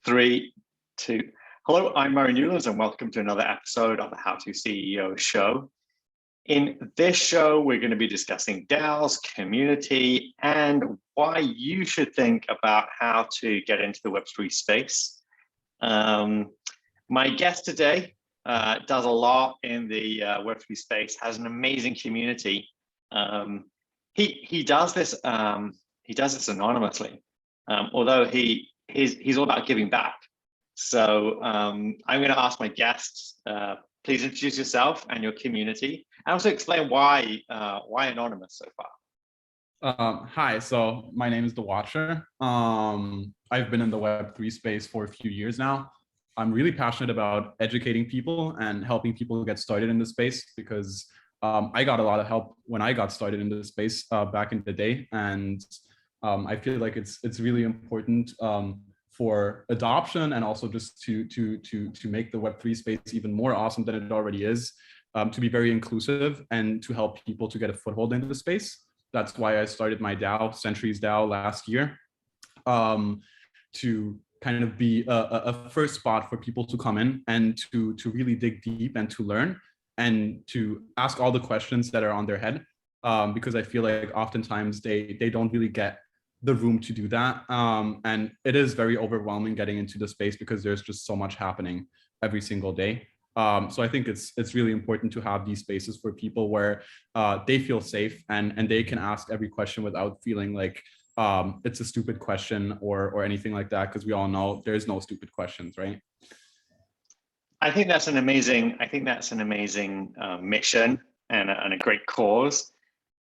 Three, two. Hello, I'm Murray Newlands, and welcome to another episode of the How to CEO show. In this show, we're going to be discussing DAOs, community, and why you should think about how to get into the Web3 space. My guest today does a lot in the Web3 space, has an amazing community. He does this anonymously, although he's all about giving back. So I'm going to ask my guests, please introduce yourself and your community, and also explain why anonymous so far. Hi, so my name is The Watcher. I've been in the Web3 space for a few years now. I'm really passionate about educating people and helping people get started in the space because I got a lot of help when I got started in this space back in the day. And I feel like it's really important for adoption and also just to make the Web3 space even more awesome than it already is, to be very inclusive and to help people to get a foothold into the space. That's why I started my DAO, CenturiesDAO, last year, to kind of be a first spot for people to come in and to really dig deep and to learn and to ask all the questions that are on their head, because I feel like oftentimes they don't really get the room to do that. And it is very overwhelming getting into the space because there's just so much happening every single day. So I think it's really important to have these spaces for people where they feel safe and they can ask every question without feeling like it's a stupid question or anything like that, because we all know there's no stupid questions, right? I think that's an amazing mission and a great cause.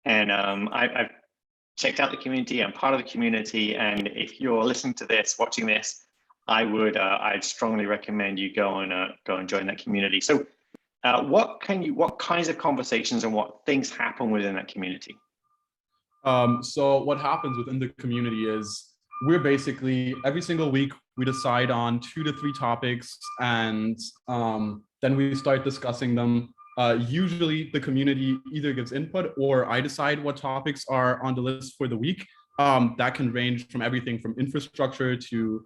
And I've checked out the community. I'm part of the community, and if you're listening to this, watching this, I'd strongly recommend you go and join that community. So, what kinds of conversations and what things happen within that community? So what happens within the community is we're basically every single week we decide on 2 to 3 topics, and then we start discussing them. Usually the community either gives input or I decide what topics are on the list for the week. That can range from everything from infrastructure to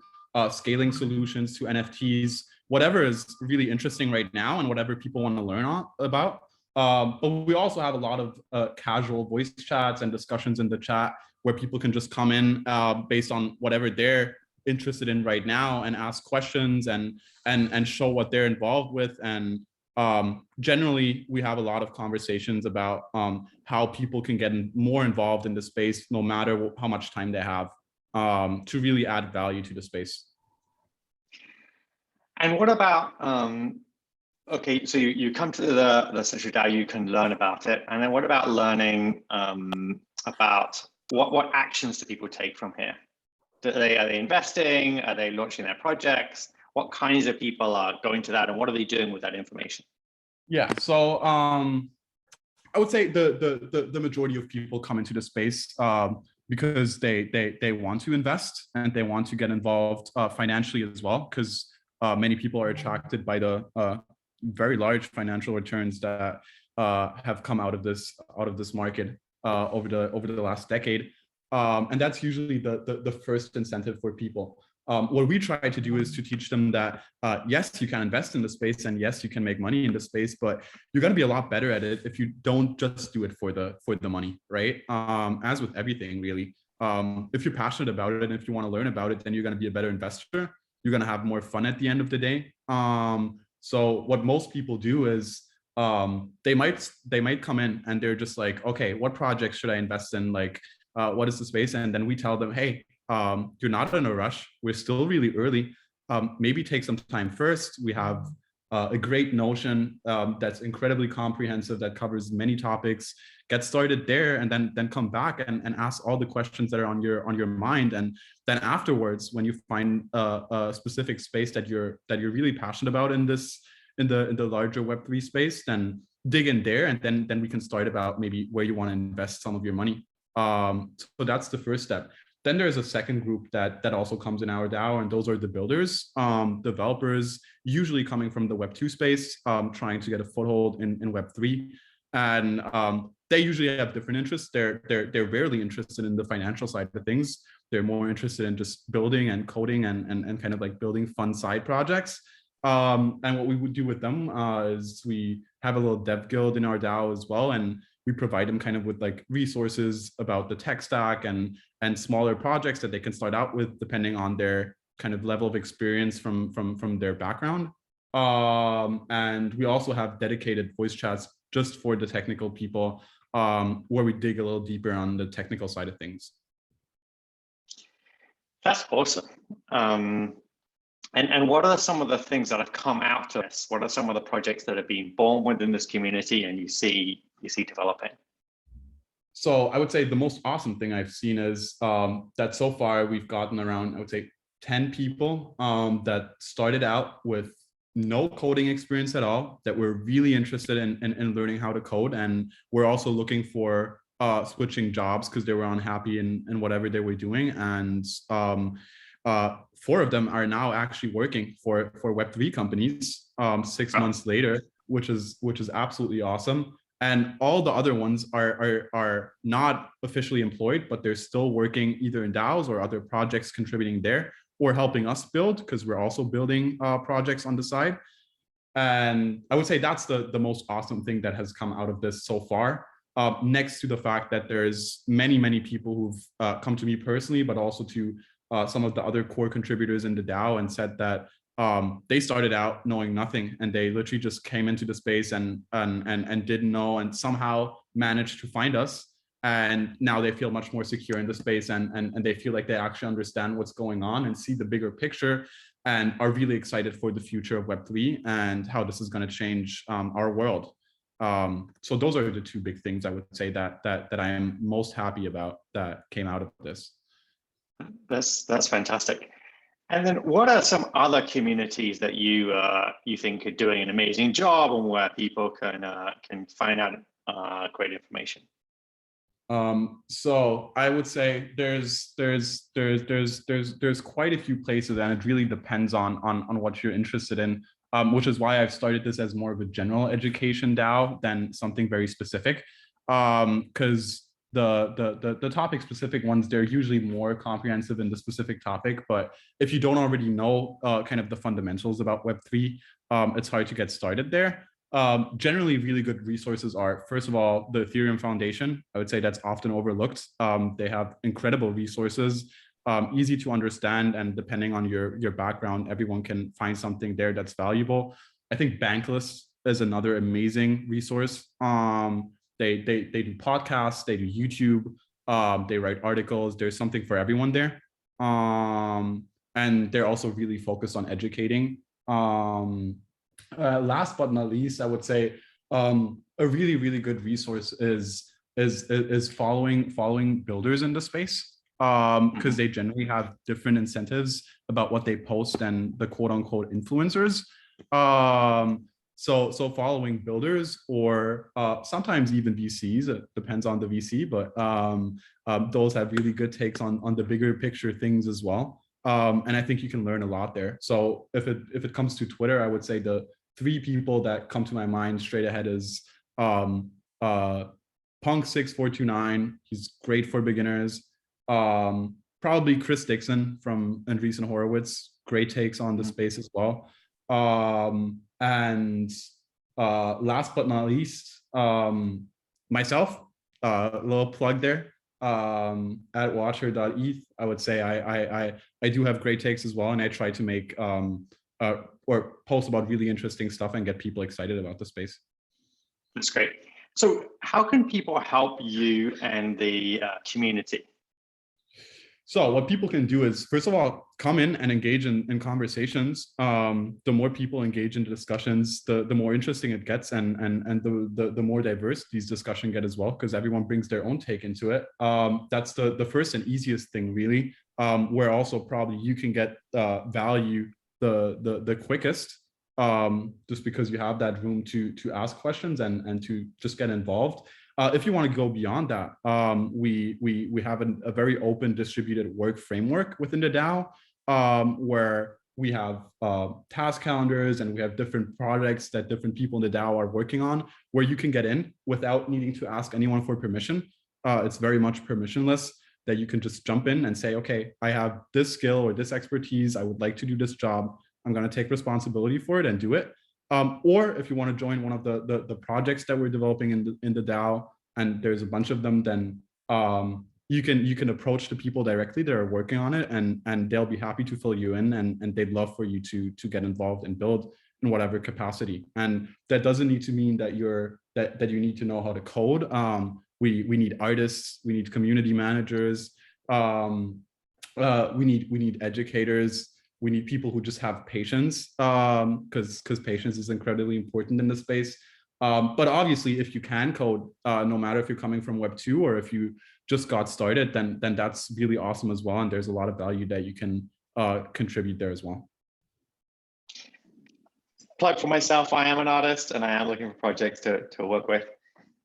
scaling solutions to NFTs, whatever is really interesting right now and whatever people want to learn about. But we also have a lot of casual voice chats and discussions in the chat where people can just come in based on whatever they're interested in right now and ask questions and show what they're involved with. And generally, we have a lot of conversations about how people can get more involved in the space, no matter how much time they have, to really add value to the space. And what about, okay, so you come to the CenturiesDAO, you can learn about it. And then what about learning about what actions do people take from here? Are they investing? Are they launching their projects? What kinds of people are going to that, and what are they doing with that information? Yeah, so I would say the majority of people come into the space because they want to invest and they want to get involved financially as well, because many people are attracted by the very large financial returns that have come out of this market over the last decade, and that's usually the first incentive for people. What we try to do is to teach them that yes, you can invest in the space and yes, you can make money in the space, but you're going to be a lot better at it if you don't just do it for the money, right? As with everything, really. If you're passionate about it and if you want to learn about it, then you're going to be a better investor. You're going to have more fun at the end of the day. So what most people do is they might come in and they're just like, okay, what project should I invest in? Like, what is the space? And then we tell them, hey, you're not in a rush. We're still really early. Maybe take some time first. We have a great Notion that's incredibly comprehensive, that covers many topics. Get started there, and then come back and ask all the questions that are on your mind. And then afterwards, when you find a specific space that you're really passionate about in the larger Web3 space, then dig in there, and then we can start about maybe where you want to invest some of your money. So that's the first step. Then there's a second group that also comes in our DAO, and those are the builders, developers, usually coming from the Web2 space, trying to get a foothold in Web3. And they usually have different interests. They're rarely interested in the financial side of things. they're more interested in just building and coding and kind of like building fun side projects. And what we would do with them is we have a little dev guild in our DAO as well, and we provide them kind of with like resources about the tech stack and smaller projects that they can start out with depending on their kind of level of experience from their background. And we also have dedicated voice chats just for the technical people, where we dig a little deeper on the technical side of things. That's awesome. And what are some of the things that have come out of this? What are some of the projects that have been born within this community and you see developing? So I would say the most awesome thing I've seen is that so far we've gotten around, I would say, 10 people that started out with no coding experience at all, that were really interested in learning how to code. And we're also looking for switching jobs because they were unhappy in whatever they were doing. And 4 of them are now actually working for Web3 companies 6 months later, which is absolutely awesome. And all the other ones are not officially employed, but they're still working either in DAOs or other projects contributing there, or helping us build, because we're also building projects on the side. And I would say that's the most awesome thing that has come out of this so far. Next to the fact that there's many people who've come to me personally, but also to some of the other core contributors in the DAO and said that they started out knowing nothing, and they literally just came into the space and didn't know, and somehow managed to find us. And now they feel much more secure in the space, and they feel like they actually understand what's going on and see the bigger picture, and are really excited for the future of Web3 and how this is going to change our world. So those are the 2 big things I would say that I am most happy about that came out of this. That's fantastic. And then what are some other communities that you think are doing an amazing job, and where people can find out great information? So I would say there's quite a few places, and it really depends on what you're interested in, which is why I've started this as more of a general education DAO than something very specific, because the topic specific ones, they're usually more comprehensive in the specific topic. But if you don't already know kind of the fundamentals about Web3, it's hard to get started there. Generally, really good resources are, first of all, the Ethereum Foundation. I would say that's often overlooked. They have incredible resources, easy to understand, and depending on your background, everyone can find something there that's valuable. I think Bankless is another amazing resource. They do podcasts, they do YouTube, they write articles. There's something for everyone there. And they're also really focused on educating. Last but not least, I would say a really good resource is following builders in the space, because they generally have different incentives about what they post than the quote unquote influencers. So following builders, or sometimes even VCs, it depends on the VC, but those have really good takes on the bigger picture things as well. And I think you can learn a lot there. So if it comes to Twitter, I would say the 3 people that come to my mind straight ahead is Punk6429. He's great for beginners. Probably Chris Dixon from Andreessen Horowitz. Great takes on the space as well. And last but not least, myself, a little plug there, at watcher.eth. I would say I do have great takes as well, and I try to make or post about really interesting stuff and get people excited about the space. That's great. So how can people help you and the community? So what people can do is, first of all, come in and engage in conversations. The more people engage in discussions, the more interesting it gets, and the more diverse these discussions get as well, because everyone brings their own take into it. That's the first and easiest thing, really, where also probably you can get value the quickest, just because you have that room to ask questions and to just get involved. If you want to go beyond that, we have a very open distributed work framework within the DAO, where we have task calendars, and we have different projects that different people in the DAO are working on, where you can get in without needing to ask anyone for permission. It's very much permissionless. that you can just jump in and say, okay, I have this skill or this expertise. I would like to do this job. I'm going to take responsibility for it and do it. Or if you want to join one of the projects that we're developing in the DAO, and there's a bunch of them, then you can approach the people directly that are working on it, and they'll be happy to fill you in, and they'd love for you to get involved and build in whatever capacity. And that doesn't need to mean that that you need to know how to code. We need artists, we need community managers, we need educators, we need people who just have patience, because patience is incredibly important in this space. But obviously, if you can code, no matter if you're coming from Web 2 or if you just got started, then that's really awesome as well. And there's a lot of value that you can contribute there as well. Plug for myself, I am an artist and I am looking for projects to work with.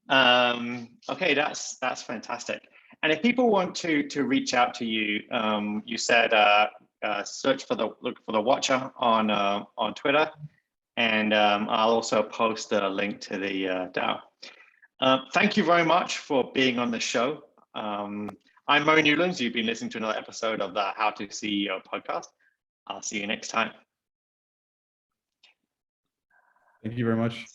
Okay, that's fantastic. And if people want to reach out to you, you said look for the Watcher on Twitter, and I'll also post a link to the DAO. Thank you very much for being on the show. I'm Mo Newlands. You've been listening to another episode of the How to CEO podcast. I'll see you next time. Thank you very much.